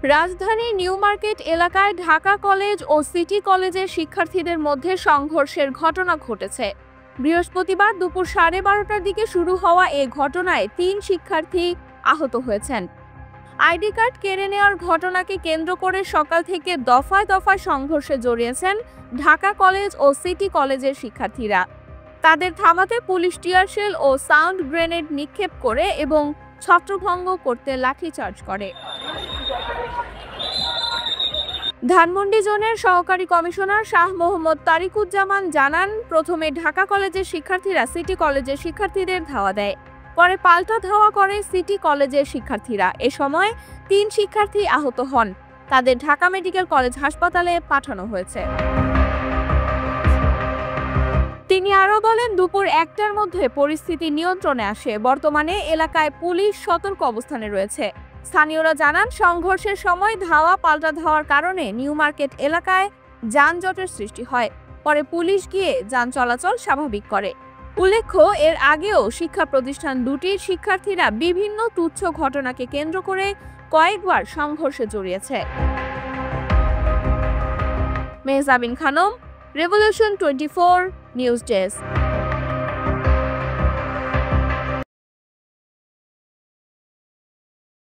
রাজধানীর new market এলাকায় Dhaka college ও city কলেজের শিক্ষার্থীদের মধ্যে সংঘর্ষের ঘটনা ঘটেছে। বৃহস্পতিবার দুপুর 12:30টার দিকে শুরু হওয়া এ ঘটনায় 3 শিক্ষার্থী আহত হয়েছেন। আইডি কার্ড কেড়ে নেওয়ার ঘটনাকে কেন্দ্র করে সকাল থেকে দফায় দফায় সংঘর্ষে জড়িয়েছেন ঢাকা কলেজ ও সিটি কলেজের শিক্ষার্থীরা। তাদের থামাতে পুলিশ টিয়ারশেল ও সাউন্ড গ্রেনেড নিক্ষেপ করে এবং ছত্রভঙ্গ করতে লাঠিচার্জ করে। ধানমন্ডি জোনের সহকারী কমিশনার শাহ মোহাম্মদ তারিকুজ্জামান জানান, প্রথমে ঢাকা কলেজের শিক্ষার্থীরা সিটি কলেজের শিক্ষার্থীদের ধাওয়া দেয়, পরে পাল্টা ধাওয়া করে সিটি কলেজের শিক্ষার্থীরা। এ সময় 3 শিক্ষার্থী আহত হন। তাদের ঢাকা মেডিকেল কলেজ হাসপাতালে পাঠানো হয়েছে। তিনি আরও বলেন, দুপুর 1টার মধ্যে পরিস্থিতি নিয়ন্ত্রণে আসে। বর্তমানে এলাকায় পুলিশ সতর্ক অবস্থানে রয়েছে। স্থানীয়রা জানান, সংঘর্ষের সময় ধাওয়া পাল্টা ধাওয়ার কারণে নিউ মার্কেট এলাকায় যানজটের সৃষ্টি হয়। পরে পুলিশ গিয়ে যান চলাচল স্বাভাবিক করে। উল্লেখ্য, এর আগেও শিক্ষা প্রতিষ্ঠান দুটির শিক্ষার্থীরা বিভিন্ন তুচ্ছ ঘটনাকে কেন্দ্র করে কয়েকবার সংঘর্ষে জড়িয়েছে। Mehjabin Khanam, revolution 24 news desk.